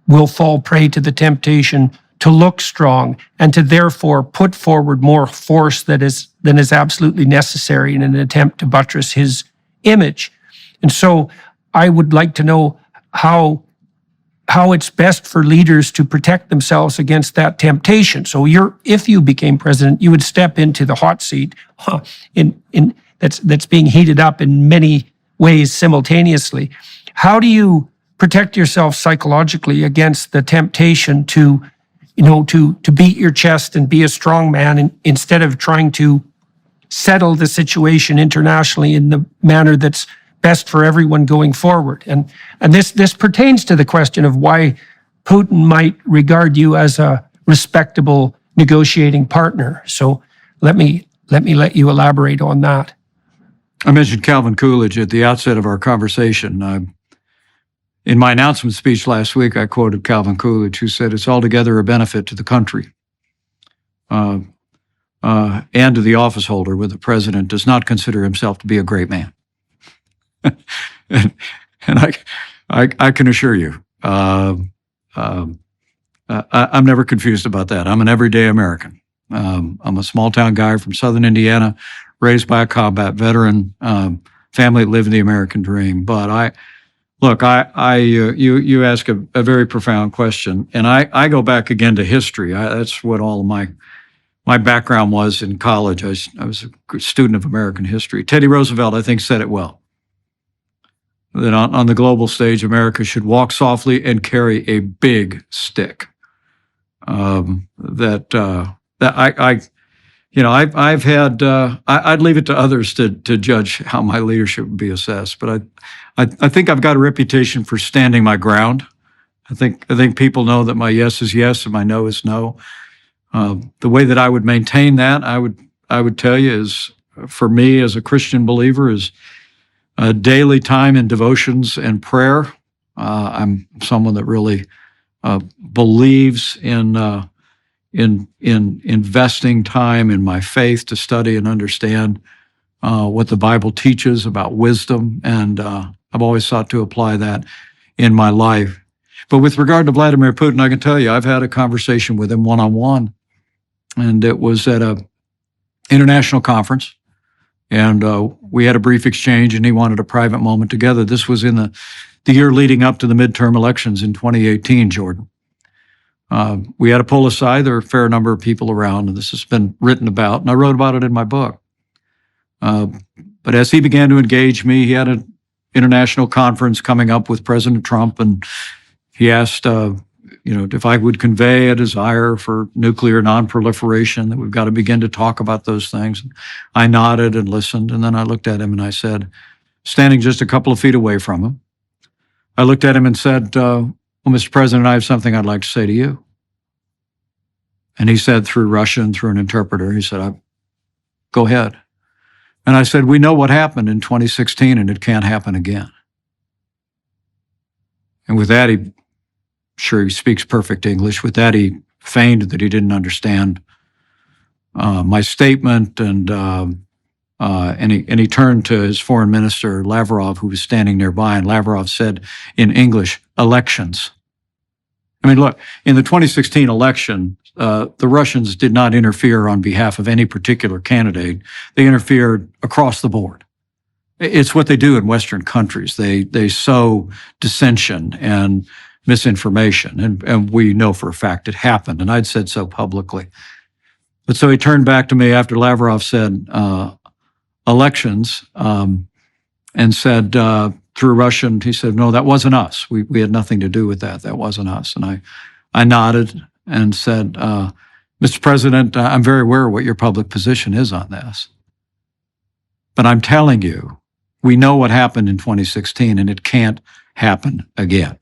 will fall prey to the temptation to look strong and to therefore put forward more force than is absolutely necessary in an attempt to buttress his image. And so I would like to know how how it's best for leaders to protect themselves against that temptation. So if you became president, you would step into the hot seat that's being heated up in many ways simultaneously. How do you protect yourself psychologically against the temptation to beat your chest and be a strong man instead of trying to settle the situation internationally in the manner that's best for everyone going forward? And this pertains to the question of why Putin might regard you as a respectable negotiating partner. So let me let you elaborate on that. I mentioned Calvin Coolidge at the outset of our conversation. In my announcement speech last week, I quoted Calvin Coolidge, who said, "It's altogether a benefit to the country and to the office holder when the president does not consider himself to be a great man." and I can assure you, I'm never confused about that. I'm an everyday American. I'm a small town guy from Southern Indiana, raised by a combat veteran, family that lived the American dream. But you ask a very profound question, and I go back again to history. That's what all of my background was in college. I was a student of American history. Teddy Roosevelt, I think, said it well, that on the global stage, America should walk softly and carry a big stick. I'd leave it to others to judge how my leadership would be assessed. But I think I've got a reputation for standing my ground. I think people know that my yes is yes and my no is no. The way that I would maintain that, I would tell you, is, for me as a Christian believer, is daily time in devotions and prayer. I'm someone that really believes in investing time in my faith to study and understand what the Bible teaches about wisdom, and I've always sought to apply that in my life. But with regard to Vladimir Putin, I can tell you, I've had a conversation with him one-on-one, and it was at a international conference, and we had a brief exchange, and he wanted a private moment together. This was in the year leading up to the midterm elections in 2018, Jordan. We had to pull aside. There were a fair number of people around, and this has been written about, and I wrote about it in my book. But as he began to engage me, he had an international conference coming up with President Trump, and he asked, if I would convey a desire for nuclear nonproliferation, that we've got to begin to talk about those things. I nodded and listened, and then I looked at him and I said, standing just a couple of feet away from him, I looked at him and said, "Well, Mr. President, I have something I'd like to say to you." And he said, through Russian, through an interpreter, he said, "Go ahead." And I said, "We know what happened in 2016, and it can't happen again." And with that, he speaks perfect English. With that, he feigned that he didn't understand my statement, and he turned to his foreign minister, Lavrov, who was standing nearby, and Lavrov said in English, "Elections." I mean, look, in the 2016 election, the Russians did not interfere on behalf of any particular candidate. They interfered across the board. It's what they do in Western countries. They sow dissension and misinformation, and we know for a fact it happened, and I'd said so publicly. But so he turned back to me after Lavrov said elections, and said through Russian, he said, "No, that wasn't us. We had nothing to do with that. That wasn't us." And I nodded and said, "Mr. President, I'm very aware of what your public position is on this. But I'm telling you, we know what happened in 2016, and it can't happen again."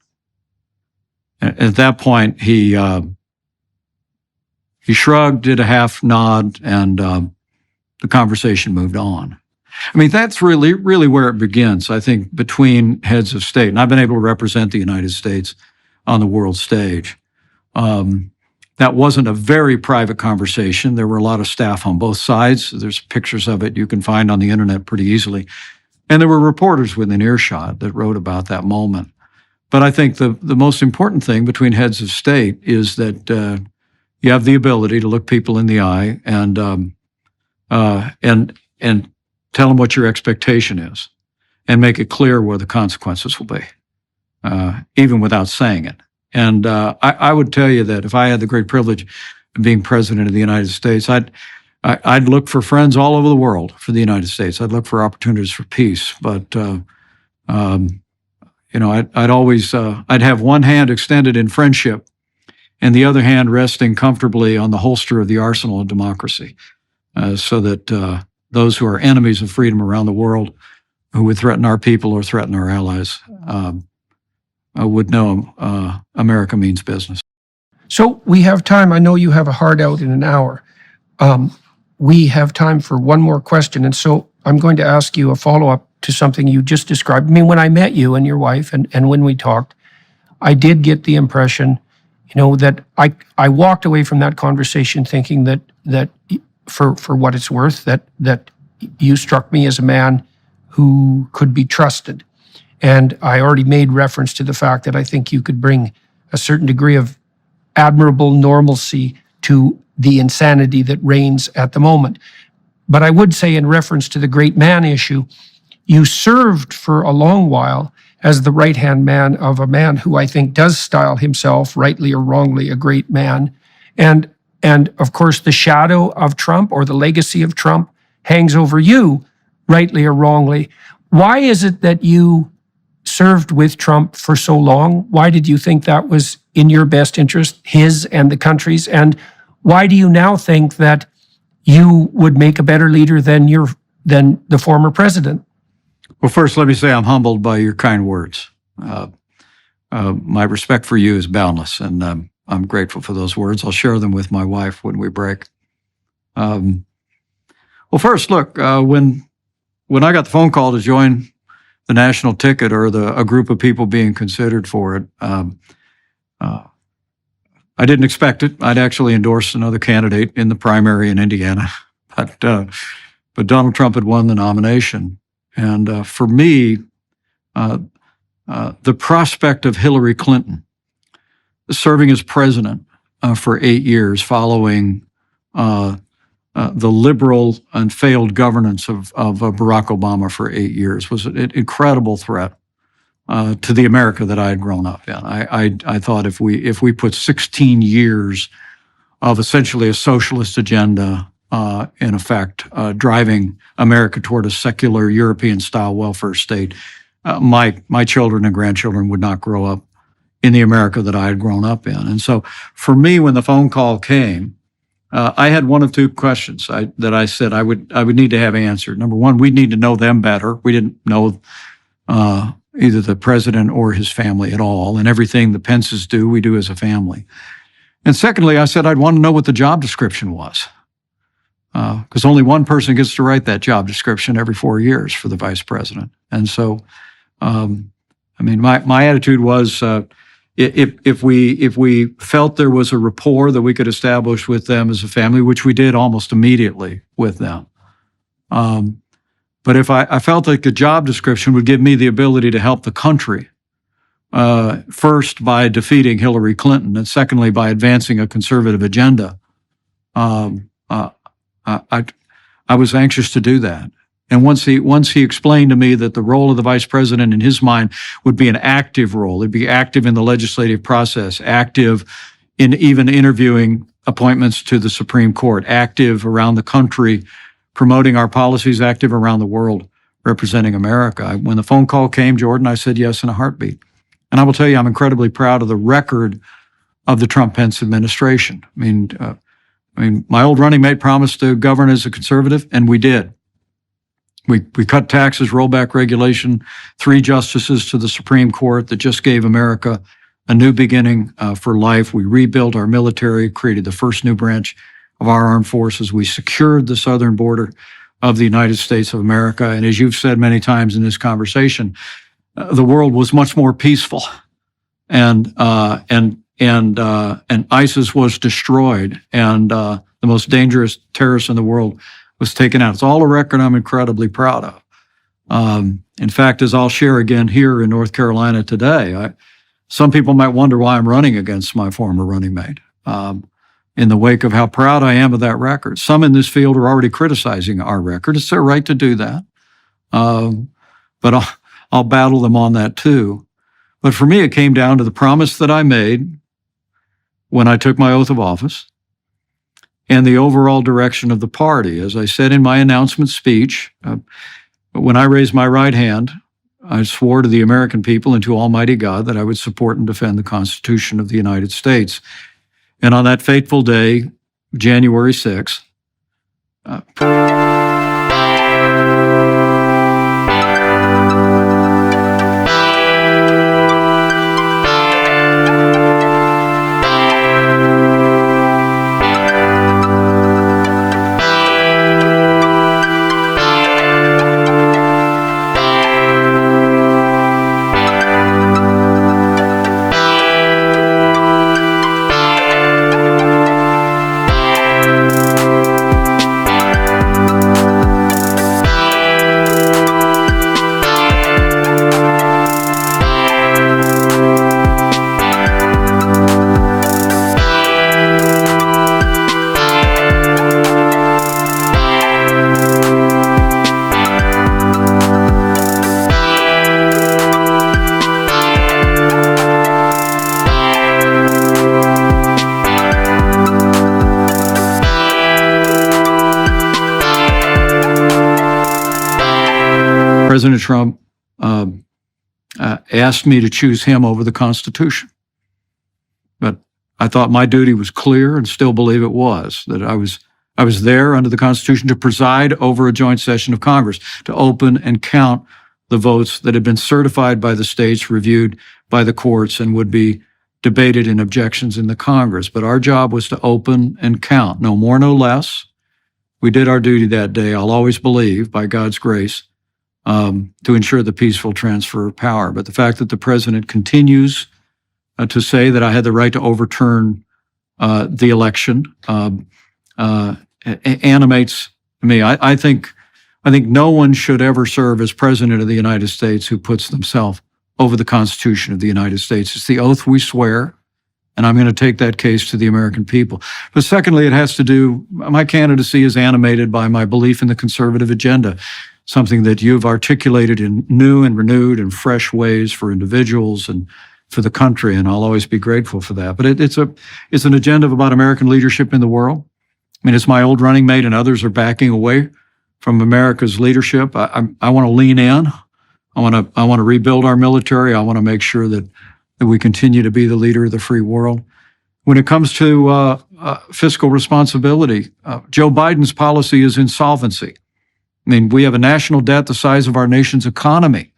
At that point, he shrugged, did a half nod, and the conversation moved on. I mean, that's really where it begins, I think, between heads of state. And I've been able to represent the United States on the world stage. That wasn't a very private conversation. There were a lot of staff on both sides. There's pictures of it you can find on the internet pretty easily. And there were reporters within earshot that wrote about that moment. But I think the most important thing between heads of state is that you have the ability to look people in the eye and tell them what your expectation is, and make it clear where the consequences will be, even without saying it. And I would tell you that if I had the great privilege of being president of the United States, I'd look for friends all over the world for the United States. I'd look for opportunities for peace. But I'd always I'd have one hand extended in friendship, and the other hand resting comfortably on the holster of the arsenal of democracy, so that those who are enemies of freedom around the world, who would threaten our people or threaten our allies, would know America means business. So we have time. I know you have a hard out in an hour. We have time for one more question. And so I'm going to ask you a follow-up to something you just described. I mean, when I met you and your wife and when we talked, I did get the impression, that I walked away from that conversation thinking that for what it's worth, that you struck me as a man who could be trusted. And I already made reference to the fact that I think you could bring a certain degree of admirable normalcy to the insanity that reigns at the moment. But I would say, in reference to the great man issue, you served for a long while as the right-hand man of a man who I think does style himself, rightly or wrongly, a great man. And of course, the shadow of Trump, or the legacy of Trump, hangs over you, rightly or wrongly. Why is it that you served with Trump for so long? Why did you think that was in your best interest, his and the country's? And why do you now think that you would make a better leader than the former president? Well, first, let me say I'm humbled by your kind words. My respect for you is boundless, and I'm grateful for those words. I'll share them with my wife when we break. Well, first, look, when I got the phone call to join the national ticket, or a group of people being considered for it, I didn't expect it. I'd actually endorsed another candidate in the primary in Indiana, but Donald Trump had won the nomination. And for me, the prospect of Hillary Clinton serving as president for 8 years following the liberal and failed governance of Barack Obama for 8 years was an incredible threat to the America that I had grown up in. I thought if we put 16 years of essentially a socialist agenda in effect, driving America toward a secular European-style welfare state, my children and grandchildren would not grow up in the America that I had grown up in. And so for me, when the phone call came, I had one of two questions that I said I would need to have answered. Number one, we'd need to know them better. We didn't know either the president or his family at all, and everything the Pences do, we do as a family. And secondly, I said I'd want to know what the job description was, because only one person gets to write that job description every 4 years for the vice president. And so, my attitude was, if we felt there was a rapport that we could establish with them as a family, which we did almost immediately with them. But if I felt like the job description would give me the ability to help the country, first by defeating Hillary Clinton, and secondly by advancing a conservative agenda, I was anxious to do that. And once he explained to me that the role of the vice president in his mind would be an active role, it'd be active in the legislative process, active in even interviewing appointments to the Supreme Court, active around the country, promoting our policies, active around the world, representing America. When the phone call came, Jordan, I said yes in a heartbeat. And I will tell you, I'm incredibly proud of the record of the Trump-Pence administration. I mean, my old running mate promised to govern as a conservative, and we did. We cut taxes, rolled back regulation, 3 justices to the Supreme Court that just gave America a new beginning for life. We rebuilt our military, created the first new branch of our armed forces. We secured the southern border of the United States of America. And as you've said many times in this conversation, the world was much more peaceful, and ISIS was destroyed, and the most dangerous terrorist in the world was taken out. It's all a record I'm incredibly proud of. In fact, as I'll share again here in North Carolina today, some people might wonder why I'm running against my former running mate. In the wake of how proud I am of that record. Some in this field are already criticizing our record. It's their right to do that. But I'll battle them on that too. But for me, it came down to the promise that I made when I took my oath of office and the overall direction of the party. As I said in my announcement speech, when I raised my right hand, I swore to the American people and to Almighty God that I would support and defend the Constitution of the United States. And on that fateful day, January 6th, President Trump asked me to choose him over the Constitution. But I thought my duty was clear and still believe it was, that I was there under the Constitution to preside over a joint session of Congress, to open and count the votes that had been certified by the states, reviewed by the courts, and would be debated in objections in the Congress. But our job was to open and count, no more, no less. We did our duty that day, I'll always believe, by God's grace, to ensure the peaceful transfer of power. But the fact that the president continues to say that I had the right to overturn the election animates me. I think no one should ever serve as president of the United States who puts themselves over the Constitution of the United States. It's the oath we swear, and I'm going to take that case to the American people. But secondly, it has to do, my candidacy is animated by my belief in the conservative agenda, something that you've articulated in new and renewed and fresh ways for individuals and for the country, and I'll always be grateful for that. But it's an agenda about American leadership in the world. I mean, it's my old running mate and others are backing away from America's leadership. I want to lean in. I want to rebuild our military. I want to make sure that we continue to be the leader of the free world. When it comes to fiscal responsibility, Joe Biden's policy is insolvency. I mean, we have a national debt the size of our nation's economy,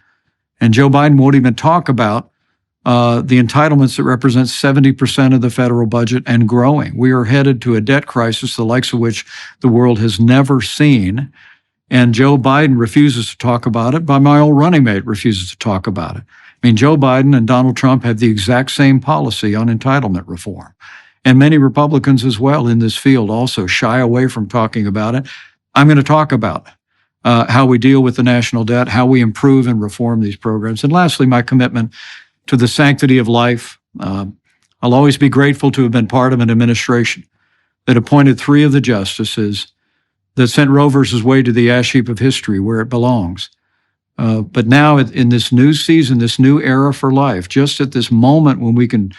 and Joe Biden won't even talk about the entitlements that represent 70% of the federal budget and growing. We are headed to a debt crisis, the likes of which the world has never seen, and Joe Biden refuses to talk about it, but my old running mate refuses to talk about it. I mean, Joe Biden and Donald Trump have the exact same policy on entitlement reform, and many Republicans as well in this field also shy away from talking about it. I'm going to talk about it. How we deal with the national debt, how we improve and reform these programs. And lastly, my commitment to the sanctity of life. I'll always be grateful to have been part of an administration that appointed 3 of the justices that sent Roe versus Wade to the ash heap of history where it belongs. But now in this new season, this new era for life, just at this moment when we can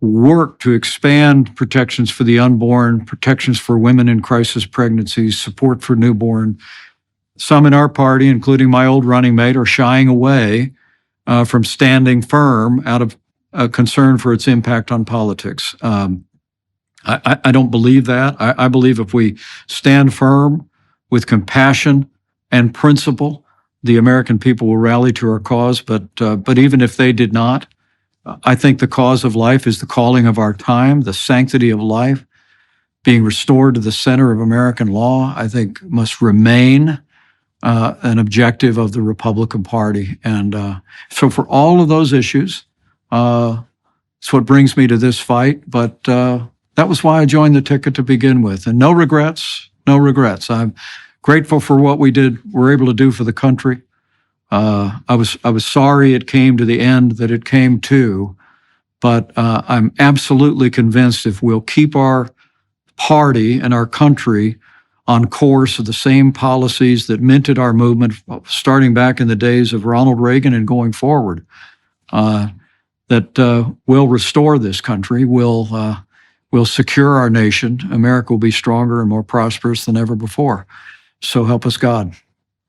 work to expand protections for the unborn, protections for women in crisis pregnancies, support for newborn, some in our party, including my old running mate, are shying away from standing firm out of concern for its impact on politics. I don't believe that. I believe if we stand firm with compassion and principle, the American people will rally to our cause. But even if they did not, I think the cause of life is the calling of our time, the sanctity of life, being restored to the center of American law, I think must remain an objective of the Republican Party. And so for all of those issues, it's what brings me to this fight. But that was why I joined the ticket to begin with. And no regrets, no regrets. I'm grateful for what we were able to do for the country. I was sorry it came to the end that it came to, but I'm absolutely convinced if we'll keep our party and our country on course of the same policies that minted our movement starting back in the days of Ronald Reagan and going forward, that will restore this country, will secure our nation. America will be stronger and more prosperous than ever before. So help us God.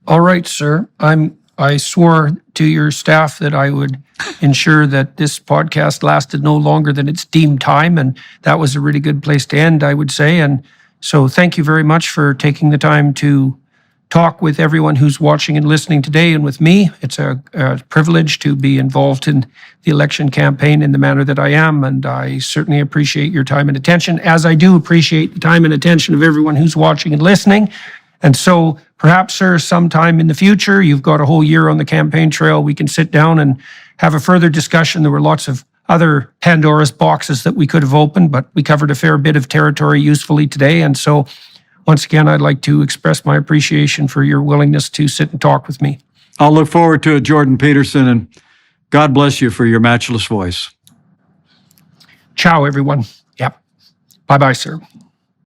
All right, sir. I swore to your staff that I would ensure that this podcast lasted no longer than its deemed time, and that was a really good place to end, I would say. And so thank you very much for taking the time to talk with everyone who's watching and listening today and with me. It's a privilege to be involved in the election campaign in the manner that I am, and I certainly appreciate your time and attention, as I do appreciate the time and attention of everyone who's watching and listening. And so perhaps, sir, sometime in the future, you've got a whole year on the campaign trail, we can sit down and have a further discussion. There were lots of other Pandora's boxes that we could have opened, but we covered a fair bit of territory usefully today. And so once again, I'd like to express my appreciation for your willingness to sit and talk with me. I'll look forward to it, Jordan Peterson, and God bless you for your matchless voice. Ciao, everyone. Yep. Bye-bye, sir.